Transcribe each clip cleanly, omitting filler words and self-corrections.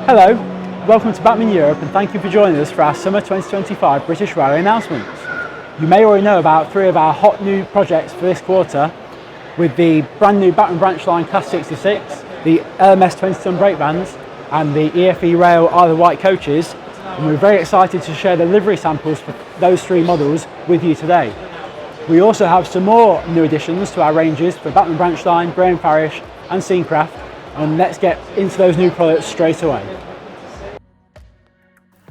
Hello, welcome to Batman Europe and thank you for joining us for our Summer 2025 British Rally announcements. You may already know about three of our hot new projects for this quarter, with the brand new Batman Branch Line Class 66, the LMS 20-ton brake vans and the EFE Rail Isle of Wight coaches, and we're very excited to share the livery samples for those three models with you today. We also have some more new additions to our ranges for Batman Branch Line, Graham Parish and Scenecraft, and let's get into those new products straight away.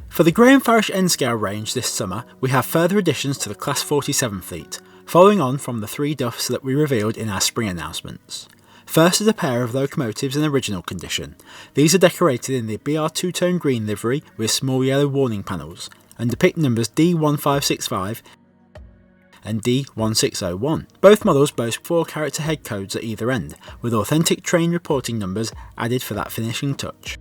For the Graham Parish N-Scale range this summer, we have further additions to the Class 47 fleet, following on from the three Duffs that we revealed in our spring announcements. First is a pair of locomotives in original condition. These are decorated in the BR two-tone green livery with small yellow warning panels, and depict numbers D1565 and D1601. Both models boast 4-character head codes at either end, with authentic train reporting numbers added for that finishing touch.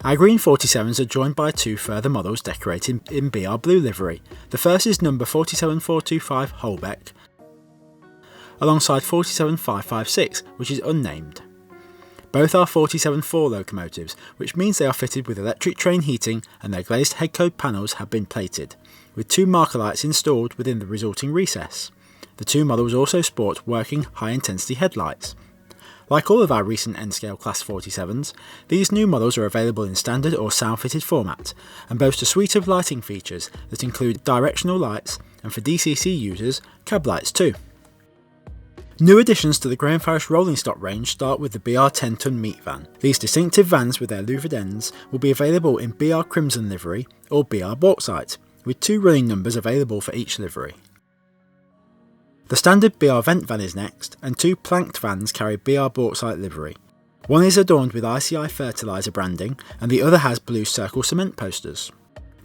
Our green 47s are joined by two further models decorated in BR blue livery. The first is number 47425 Holbeck, alongside 47556, which is unnamed. Both are 47-4 locomotives, which means they are fitted with electric train heating and their glazed head code panels have been plated, with two marker lights installed within the resulting recess. The two models also sport working high-intensity headlights. Like all of our recent N-Scale Class 47s, these new models are available in standard or sound-fitted format, and boast a suite of lighting features that include directional lights, and for DCC users, cab lights too. New additions to the Graham Parish rolling stock range start with the BR 10-ton meat van. These distinctive vans with their louvered ends will be available in BR Crimson livery or BR Bauxite, with two running numbers available for each livery. The standard BR Vent van is next, and two planked vans carry BR Bauxite livery. One is adorned with ICI fertiliser branding, and the other has blue circle cement posters.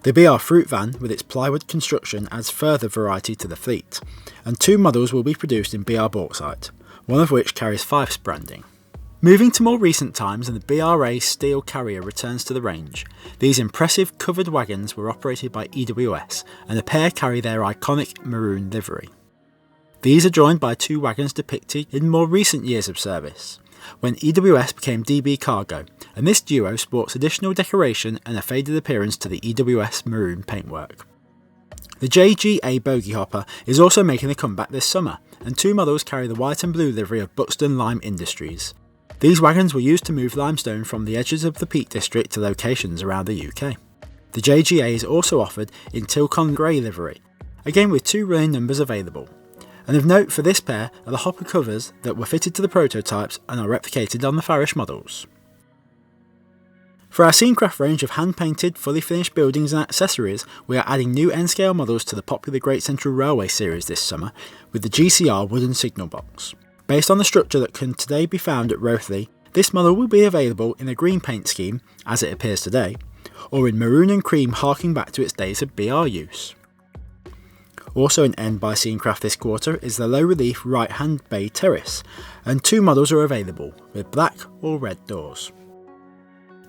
The BR Fruit van with its plywood construction adds further variety to the fleet, and two models will be produced in BR Bauxite, one of which carries Fifes branding. Moving to more recent times, and the BRA Steel Carrier returns to the range. These impressive covered wagons were operated by EWS, and the pair carry their iconic maroon livery. These are joined by two wagons depicted in more recent years of service, when EWS became DB Cargo, and this duo sports additional decoration and a faded appearance to the EWS maroon paintwork. The JGA Bogie Hopper is also making a comeback this summer, and two models carry the white and blue livery of Buxton Lime Industries. These wagons were used to move limestone from the edges of the Peak District to locations around the UK. The JGA is also offered in Tilcon Grey livery, again with two running numbers available. And of note for this pair are the hopper covers that were fitted to the prototypes and are replicated on the Farish models. For our Scenecraft range of hand-painted, fully finished buildings and accessories, we are adding new N-Scale models to the popular Great Central Railway series this summer with the GCR wooden signal box. Based on the structure that can today be found at Rothley, this model will be available in a green paint scheme, as it appears today, or in maroon and cream harking back to its days of BR use. Also in N by Scenecraft this quarter is the low-relief right-hand bay terrace, and two models are available, with black or red doors.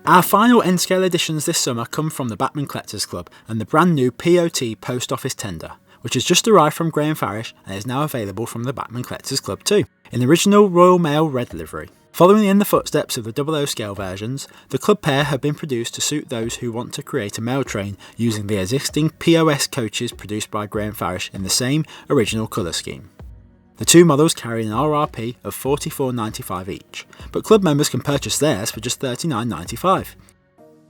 Our final N-Scale additions this summer come from the Batman Collectors Club and the brand new POT Post Office Tender, which has just arrived from Graham Parish and is now available from the Batman Collectors Club too, in the original Royal Mail red livery. Following in the footsteps of the 00 scale versions, the club pair have been produced to suit those who want to create a mail train using the existing POS coaches produced by Graham Parish in the same original colour scheme. The two models carry an RRP of $44.95 each, but club members can purchase theirs for just $39.95.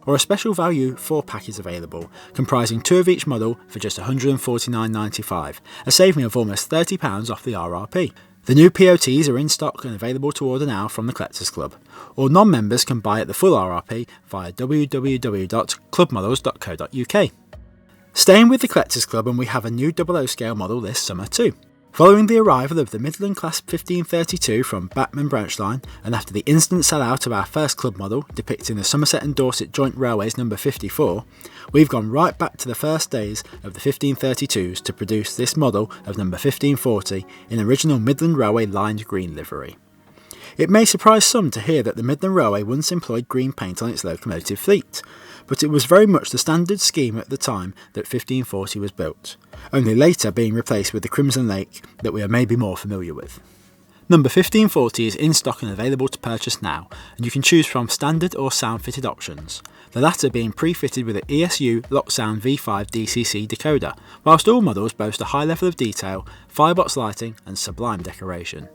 Or a special value 4-pack is available, comprising two of each model for just $149.95, a saving of almost £30 off the RRP. The new POTs are in stock and available to order now from the Collectors Club, or non-members can buy at the full RRP via www.clubmodels.co.uk. Staying with the Collectors Club, and we have a new 00 scale model this summer too. Following the arrival of the Midland Class 1532 from Batman Branch Line, and after the instant sellout of our first club model depicting the Somerset and Dorset Joint Railways number 54, we've gone right back to the first days of the 1532s to produce this model of number 1540 in original Midland Railway lined green livery. It may surprise some to hear that the Midland Railway once employed green paint on its locomotive fleet, but it was very much the standard scheme at the time that 1540 was built, only later being replaced with the Crimson Lake that we are maybe more familiar with. Number 1540 is in stock and available to purchase now, and you can choose from standard or sound-fitted options, the latter being pre-fitted with an ESU Locksound V5 DCC decoder, whilst all models boast a high level of detail, firebox lighting and sublime decoration.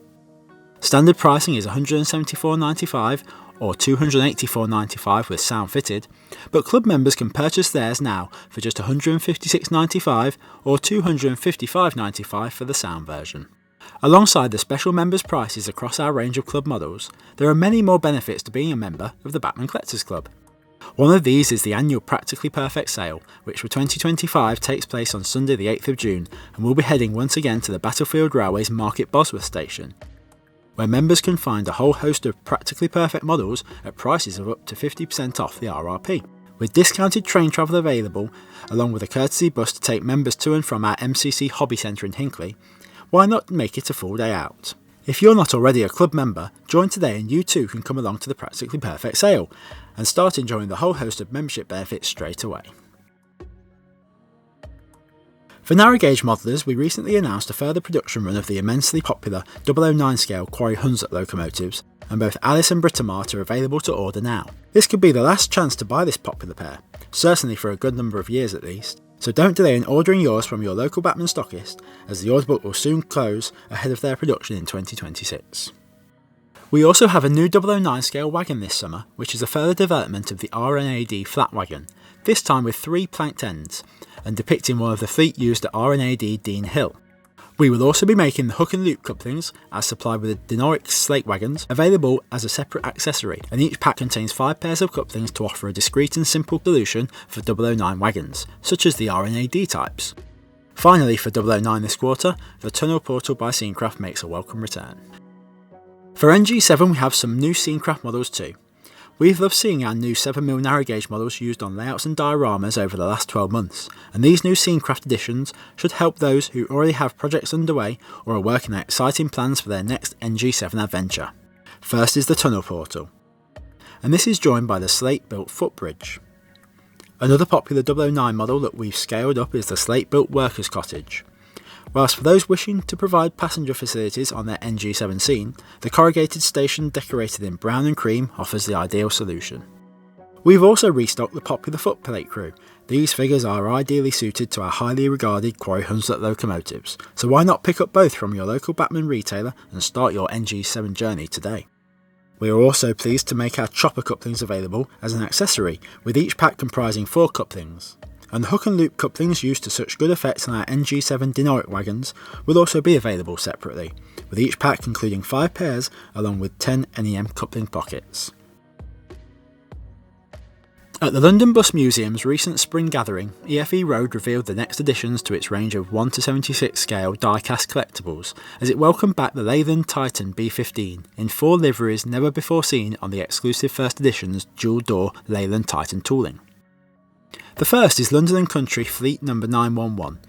Standard pricing is £174.95 or £284.95 with sound fitted, but club members can purchase theirs now for just £156.95 or £255.95 for the sound version. Alongside the special members' prices across our range of club models, there are many more benefits to being a member of the Bachmann Collectors Club. One of these is the annual Practically Perfect sale, which for 2025 takes place on Sunday the 8th of June and will be heading once again to the Battlefield Railways Market Bosworth station, where members can find a whole host of Practically Perfect models at prices of up to 50% off the RRP. With discounted train travel available, along with a courtesy bus to take members to and from our MCC Hobby Centre in Hinckley, why not make it a full day out? If you're not already a club member, join today and you too can come along to the Practically Perfect sale and start enjoying the whole host of membership benefits straight away. For narrow gauge modelers, we recently announced a further production run of the immensely popular 009 scale Quarry Hunslet locomotives, and both Alice and Britomart are available to order now. This could be the last chance to buy this popular pair, certainly for a good number of years at least, so don't delay in ordering yours from your local Bachmann stockist, as the order book will soon close ahead of their production in 2026. We also have a new 009 scale wagon this summer, which is a further development of the RNAD flat wagon, this time with 3 planked ends, and depicting one of the fleet used at RNAD Dean Hill. We will also be making the hook and loop couplings, as supplied with the Denoric slate wagons, available as a separate accessory, and each pack contains 5 pairs of couplings to offer a discreet and simple solution for 009 wagons, such as the RNAD types. Finally, for 009 this quarter, the Tunnel Portal by Scenecraft makes a welcome return. For NG7 we have some new Scenecraft models too. We've loved seeing our new 7mm narrow gauge models used on layouts and dioramas over the last 12 months, and these new Scenecraft editions should help those who already have projects underway or are working out exciting plans for their next NG7 adventure. First is the Tunnel Portal, and this is joined by the slate-built footbridge. Another popular 009 model that we've scaled up is the slate-built Workers' Cottage. Whilst for those wishing to provide passenger facilities on their NG7 scene, the corrugated station decorated in brown and cream offers the ideal solution. We've also restocked the popular footplate crew. These figures are ideally suited to our highly regarded Quarry Hunslet locomotives, so why not pick up both from your local Bachmann retailer and start your NG7 journey today. We are also pleased to make our chopper couplings available as an accessory, with each pack comprising 4 couplings. And the hook and loop couplings used to such good effect on our NG7 Denoric wagons will also be available separately, with each pack including 5 pairs along with 10 NEM coupling pockets. At the London Bus Museum's recent spring gathering, EFE Road revealed the next additions to its range of 1:76 scale die-cast collectibles, as it welcomed back the Leyland Titan B15 in 4 liveries never before seen on the exclusive first edition's dual-door Leyland Titan tooling. The first is London & Country Fleet No. 911,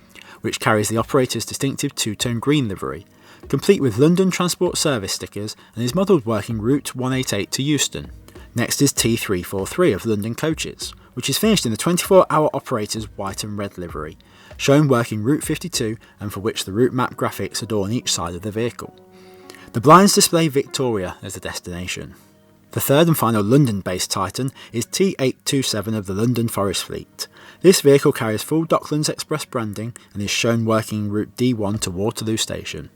which carries the operator's distinctive 2-tone green livery, complete with London Transport Service stickers and is modelled working Route 188 to Euston. Next is T343 of London Coaches, which is finished in the 24-hour operator's white and red livery, shown working Route 52 and for which the route map graphics adorn each side of the vehicle. The blinds display Victoria as the destination. The third and final London-based Titan is T827 of the London Forest Fleet. This vehicle carries full Docklands Express branding and is shown working Route D1 to Waterloo Station.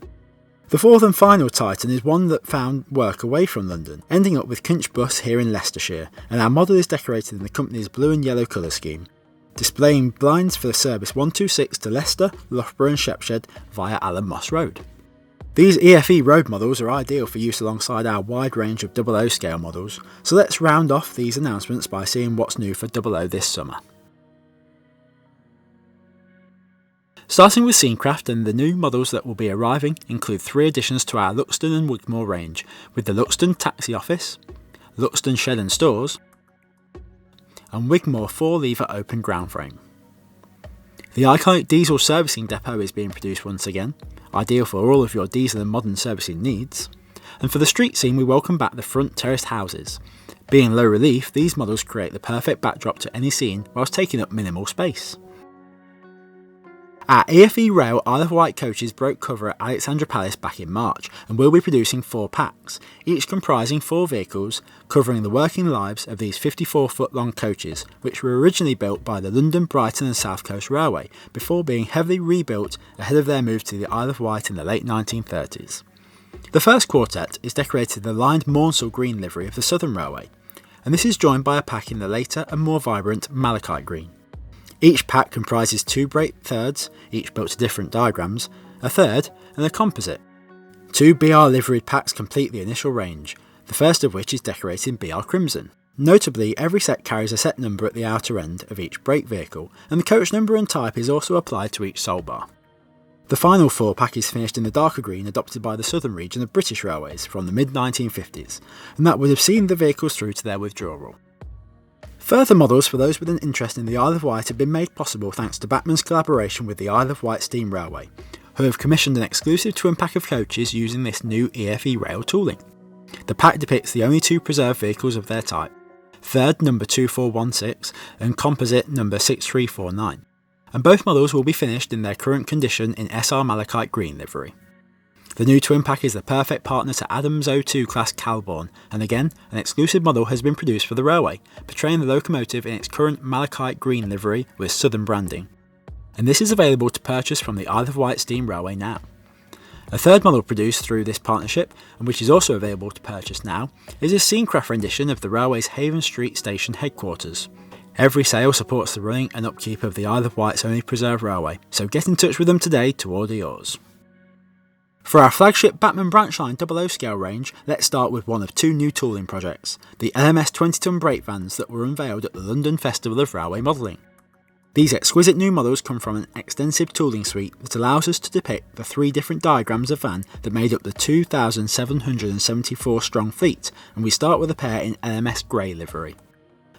The fourth and final Titan is one that found work away from London, ending up with Kinch Bus here in Leicestershire, and our model is decorated in the company's blue and yellow colour scheme, displaying blinds for service 126 to Leicester, Loughborough and Shepshed via Allen Moss Road. These EFE Road models are ideal for use alongside our wide range of 00 scale models, so let's round off these announcements by seeing what's new for 00 this summer. Starting with Scenecraft, and the new models that will be arriving include 3 additions to our Luxton and Wigmore range, with the Luxton Taxi Office, Luxton Shed and Stores, and Wigmore 4-lever open ground frame. The iconic diesel servicing depot is being produced once again, ideal for all of your diesel and modern servicing needs. And for the street scene, we welcome back the front terraced houses. Being low relief, these models create the perfect backdrop to any scene whilst taking up minimal space. Our EFE Rail Isle of Wight coaches broke cover at Alexandra Palace back in March and will be producing 4 packs, each comprising 4 vehicles covering the working lives of these 54-foot long coaches, which were originally built by the London, Brighton and South Coast Railway before being heavily rebuilt ahead of their move to the Isle of Wight in the late 1930s. The first quartet is decorated in the lined Maunsell green livery of the Southern Railway, and this is joined by a pack in the later and more vibrant malachite green. Each pack comprises 2 brake thirds, each built to different diagrams, a third and a composite. 2 BR liveried packs complete the initial range, the first of which is decorated in BR Crimson. Notably, every set carries a set number at the outer end of each brake vehicle, and the coach number and type is also applied to each sole bar. The final 4 pack is finished in the darker green adopted by the southern region of British Railways from the mid-1950s, and that would have seen the vehicles through to their withdrawal. Further models for those with an interest in the Isle of Wight have been made possible thanks to Bachmann's collaboration with the Isle of Wight Steam Railway, who have commissioned an exclusive twin pack of coaches using this new EFE rail tooling. The pack depicts the only 2 preserved vehicles of their type, third number 2416 and composite number 6349, and both models will be finished in their current condition in SR Malachite green livery. The new twin pack is the perfect partner to Adams O2 class Calborn, and again, an exclusive model has been produced for the railway, portraying the locomotive in its current malachite green livery with southern branding. And this is available to purchase from the Isle of Wight Steam Railway now. A third model produced through this partnership, and which is also available to purchase now, is a Scenecraft rendition of the railway's Haven Street Station headquarters. Every sale supports the running and upkeep of the Isle of Wight's only preserved railway, so get in touch with them today to order yours. For our flagship Bachmann Branchline 00 scale range, let's start with one of 2 new tooling projects, the LMS 20-ton brake vans that were unveiled at the London Festival of Railway Modelling. These exquisite new models come from an extensive tooling suite that allows us to depict the 3 different diagrams of van that made up the 2,774 strong fleet, and we start with a pair in LMS grey livery.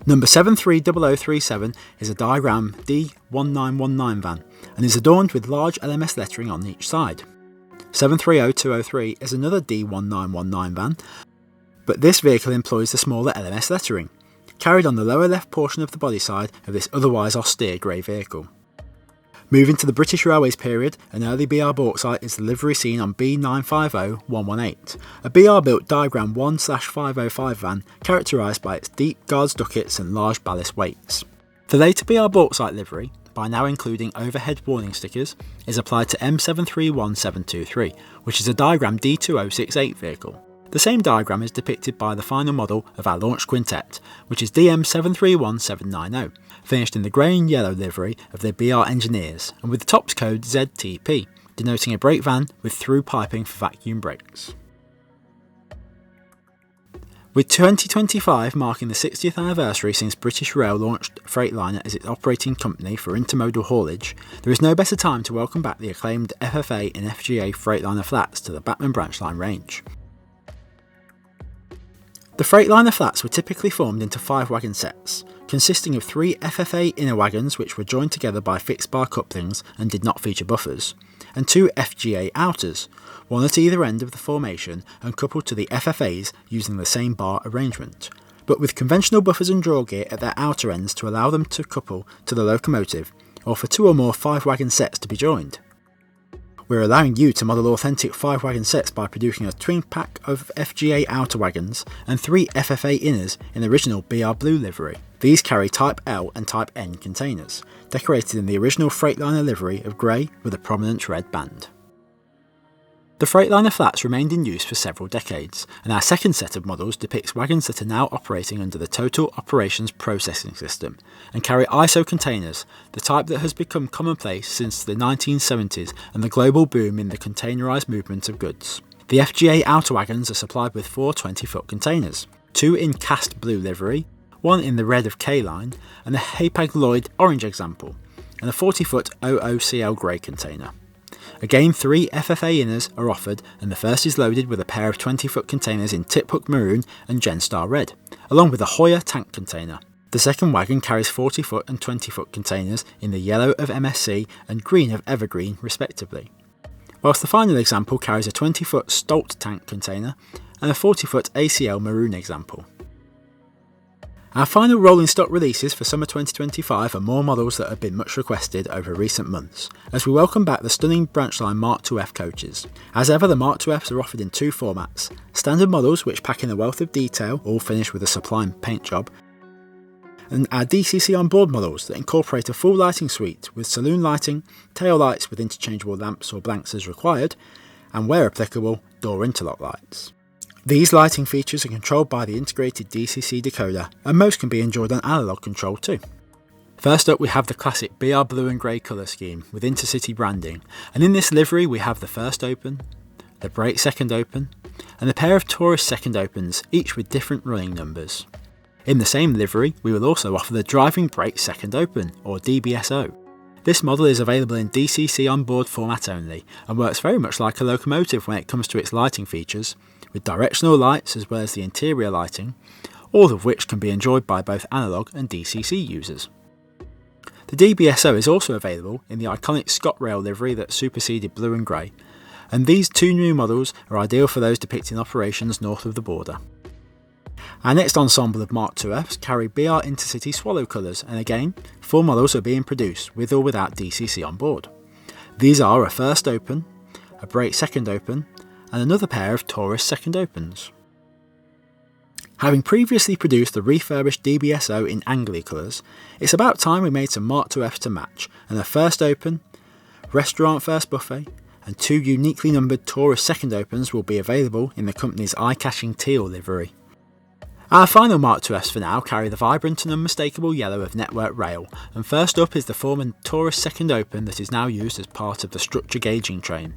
Number 730037 is a diagram D1919 van and is adorned with large LMS lettering on each side. 730203 is another D1919 van, but this vehicle employs the smaller LMS lettering, carried on the lower left portion of the body side of this otherwise austere grey vehicle. Moving to the British Railways period, an early BR bauxite is the livery seen on B950118, a BR built diagram 1/505 van characterised by its deep guards duckets and large ballast weights. The later BR bauxite livery, by now including overhead warning stickers, is applied to M731723, which is a diagram D2068 vehicle. The same diagram is depicted by the final model of our launch quintet, which is DM731790, finished in the grey and yellow livery of the BR Engineers, and with the tops code ZTP, denoting a brake van with through piping for vacuum brakes. With 2025 marking the 60th anniversary since British Rail launched Freightliner as its operating company for intermodal haulage, there is no better time to welcome back the acclaimed FFA and FGA Freightliner flats to the Bachmann Branchline range. The Freightliner flats were typically formed into 5 wagon sets, consisting of 3 FFA inner wagons which were joined together by fixed bar couplings and did not feature buffers, and 2 FGA outers, one at either end of the formation and coupled to the FFAs using the same bar arrangement, but with conventional buffers and draw gear at their outer ends to allow them to couple to the locomotive, or for 2 or more 5 wagon sets to be joined. We're allowing you to model authentic 5 wagon sets by producing a twin pack of FGA outer wagons and 3 FFA inners in original BR Blue livery. These carry Type L and Type N containers, decorated in the original Freightliner livery of grey with a prominent red band. The Freightliner flats remained in use for several decades, and our second set of models depicts wagons that are now operating under the Total Operations Processing System, and carry ISO containers, the type that has become commonplace since the 1970s and the global boom in the containerised movement of goods. The FGA outer wagons are supplied with 4 20-foot containers, 2 in cast blue livery, 1 in the red of K-Line, and a Hapag-Lloyd orange example, and a 40-foot OOCL grey container. Again, 3 FFA inners are offered, and the first is loaded with a pair of 20-foot containers in Tiphook Maroon and Genstar Red, along with a Hoyer tank container. The second wagon carries 40-foot and 20-foot containers in the yellow of MSC and green of Evergreen, respectively, whilst the final example carries a 20-foot Stolt tank container and a 40-foot ACL Maroon example. Our final rolling stock releases for summer 2025 are more models that have been much requested over recent months, as we welcome back the stunning Branchline Mark IIF coaches. As ever, the Mark IIFs are offered in two formats: standard models which pack in a wealth of detail, all finished with a sublime paint job, and our DCC on board models that incorporate a full lighting suite with saloon lighting, tail lights with interchangeable lamps or blanks as required, and where applicable, door interlock lights. These lighting features are controlled by the integrated DCC decoder, and most can be enjoyed on analog control too. First up we have the classic BR blue and grey colour scheme with Intercity branding, and in this livery we have the first open, the brake second open, and a pair of Taurus second opens, each with different running numbers. In the same livery we will also offer the driving brake second open, or DBSO. This model is available in DCC on board format only, and works very much like a locomotive when it comes to its lighting features, with directional lights as well as the interior lighting, all of which can be enjoyed by both analog and DCC users. The DBSO is also available in the iconic ScotRail livery that superseded blue and grey, and these two new models are ideal for those depicting operations north of the border. Our next ensemble of Mark IIFs carry BR Intercity Swallow colours, and again, 4 models are being produced with or without DCC on board. These are a first open, a brake second open, and another pair of Taurus second opens. Having previously produced the refurbished DBSO in Angly colours, it's about time we made some Mark IIFs to match, and a first open, restaurant first buffet, and 2 uniquely numbered Taurus second opens will be available in the company's eye-catching teal livery. Our final Mark IIFs for now carry the vibrant and unmistakable yellow of Network Rail, and first up is the former Taurus second open that is now used as part of the structure gauging train.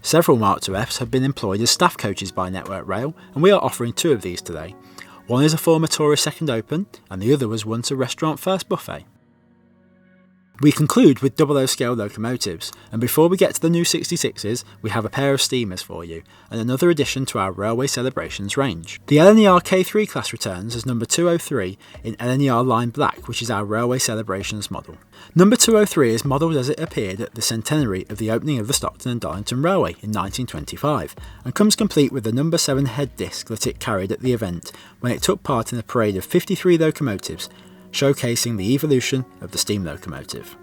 Several Mark IIFs have been employed as staff coaches by Network Rail, and we are offering 2 of these today. One is a former Taurus second open, and the other was once a restaurant first buffet. We conclude with 00 scale locomotives, and before we get to the new 66s, we have a pair of steamers for you, and another addition to our Railway Celebrations range. The LNER K3 class returns as number 203 in LNER Line Black, which is our Railway Celebrations model. Number 203 is modelled as it appeared at the centenary of the opening of the Stockton and Darlington Railway in 1925, and comes complete with the number 7 head disc that it carried at the event when it took part in a parade of 53 locomotives, showcasing the evolution of the steam locomotive.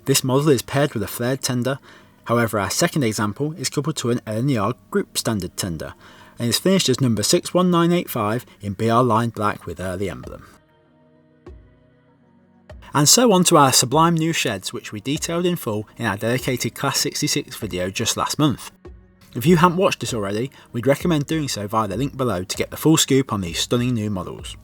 This model is paired with a flared tender, however our second example is coupled to an LNER Group Standard tender, and is finished as number 61985 in BR Line Black with early emblem. And so on to our sublime new sheds, which we detailed in full in our dedicated Class 66 video just last month. If you haven't watched this already, we'd recommend doing so via the link below to get the full scoop on these stunning new models.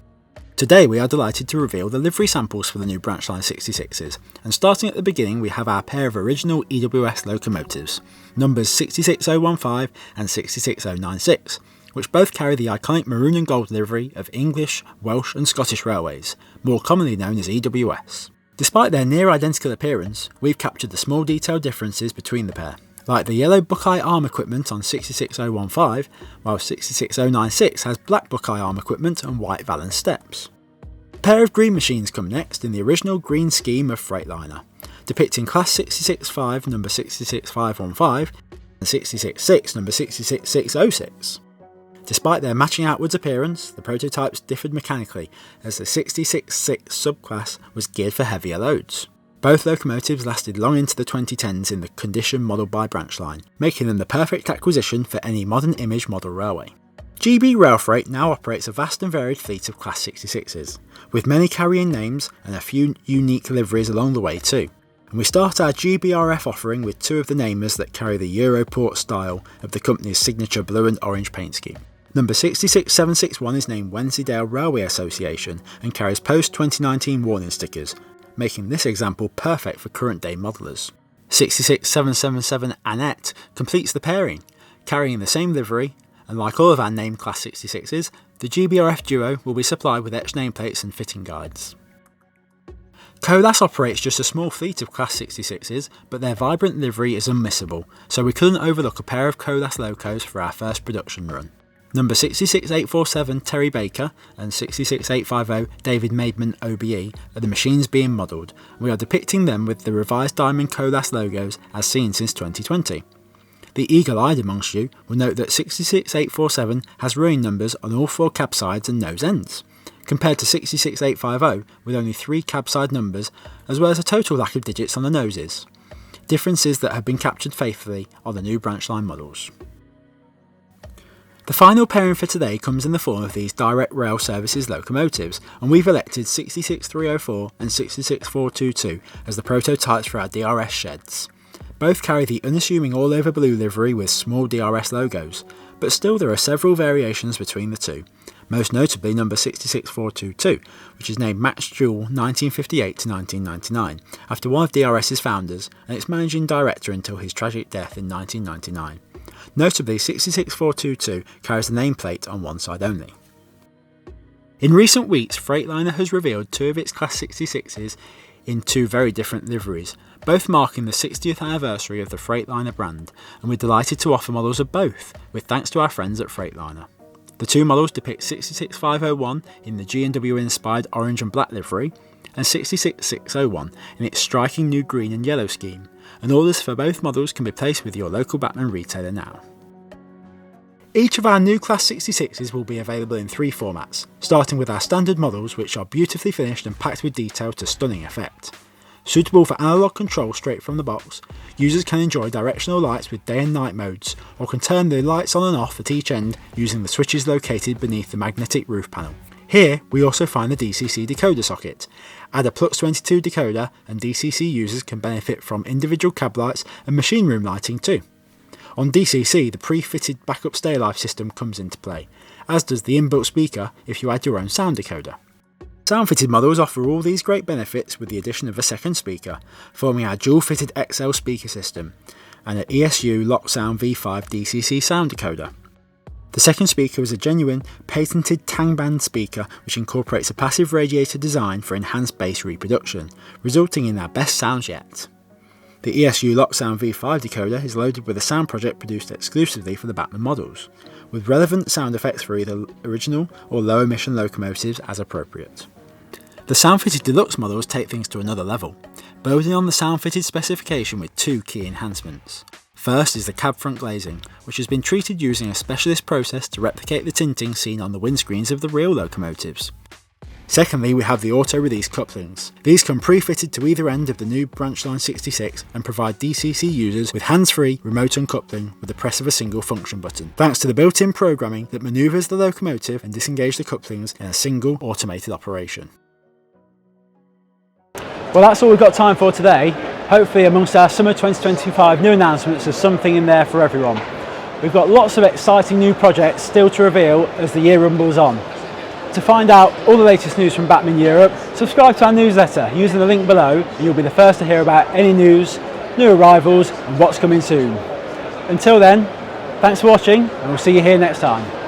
Today we are delighted to reveal the livery samples for the new Branchline 66s, and starting at the beginning we have our pair of original EWS locomotives, numbers 66015 and 66096, which both carry the iconic maroon and gold livery of English, Welsh and Scottish Railways, more commonly known as EWS. Despite their near identical appearance, we've captured the small detail differences between the pair, like the yellow Buckeye arm equipment on 66015, while 66096 has black Buckeye arm equipment and white Valance steps. A pair of green machines come next in the original green scheme of Freightliner, depicting Class 665 number 66515 and 666 number 66606. Despite their matching outwards appearance, the prototypes differed mechanically, as the 666 subclass was geared for heavier loads. Both locomotives lasted long into the 2010s in the condition modelled by Branchline, making them the perfect acquisition for any modern image model railway. GB Rail Freight now operates a vast and varied fleet of Class 66s, with many carrying names and a few unique liveries along the way too. And we start our GBRF offering with 2 of the namers that carry the Europort style of the company's signature blue and orange paint scheme. Number 66761 is named Wensleydale Railway Association and carries post-2019 warning stickers, making this example perfect for current day modellers. 66777 Annette completes the pairing, carrying the same livery, and like all of our named Class 66s, the GBRF Duo will be supplied with etched nameplates and fitting guides. Colas operates just a small fleet of Class 66s, but their vibrant livery is unmissable, so we couldn't overlook a pair of Colas locos for our first production run. Number 66847 Terry Baker and 66850 David Maidman OBE are the machines being modelled, and we are depicting them with the revised Diamond Colas logos as seen since 2020. The eagle-eyed amongst you will note that 66847 has running numbers on all 4 cab sides and nose ends. compared to 66850 with only 3 cabside numbers as well as a total lack of digits on the noses. Differences that have been captured faithfully on the new branchline models. The final pairing for today comes in the form of these direct rail services locomotives, and we've elected 66304 and 66422 as the prototypes for our DRS sheds. Both carry the unassuming all-over blue livery with small DRS logos, but still there are several variations between the two, most notably number 66422, which is named Match Duel 1958 to 1999, after one of DRS's founders and its managing director until his tragic death in 1999. Notably, 66422 carries the nameplate on one side only. In recent weeks, Freightliner has revealed 2 of its Class 66s in 2 very different liveries, both marking the 60th anniversary of the Freightliner brand, and we're delighted to offer models of both, with thanks to our friends at Freightliner. The 2 models depict 66501 in the G&W inspired orange and black livery, and 66601 in its striking new green and yellow scheme, and orders for both models can be placed with your local Bachmann retailer now. Each of our new Class 66s will be available in 3 formats, starting with our standard models, which are beautifully finished and packed with detail to stunning effect. Suitable for analogue control straight from the box, users can enjoy directional lights with day and night modes, or can turn the lights on and off at each end using the switches located beneath the magnetic roof panel. Here we also find the DCC decoder socket. Add a Plux22 decoder and DCC users can benefit from individual cab lights and machine room lighting too. On DCC, the pre-fitted backup stay alive system comes into play, as does the inbuilt speaker if you add your own sound decoder. Sound-fitted models offer all these great benefits with the addition of a second speaker, forming our dual-fitted XL speaker system, and an ESU Locksound V5 DCC sound decoder. The second speaker is a genuine, patented Tangband speaker which incorporates a passive radiator design for enhanced bass reproduction, resulting in our best sounds yet. The ESU Locksound V5 decoder is loaded with a sound project produced exclusively for the Bachmann models, with relevant sound effects for either original or low emission locomotives as appropriate. The sound-fitted deluxe models take things to another level, building on the sound-fitted specification with 2 key enhancements. First is the cab front glazing, which has been treated using a specialist process to replicate the tinting seen on the windscreens of the real locomotives. Secondly, we have the auto-release couplings. These come pre-fitted to either end of the new Branchline 66 and provide DCC users with hands-free remote uncoupling with the press of a single function button, thanks to the built-in programming that manoeuvres the locomotive and disengages the couplings in a single automated operation. Well, that's all we've got time for today. Hopefully amongst our summer 2025 new announcements there's something in there for everyone. We've got lots of exciting new projects still to reveal as the year rumbles on. To find out all the latest news from Bachmann Europe, subscribe to our newsletter using the link below and you'll be the first to hear about any news, new arrivals and what's coming soon. Until then, thanks for watching and we'll see you here next time.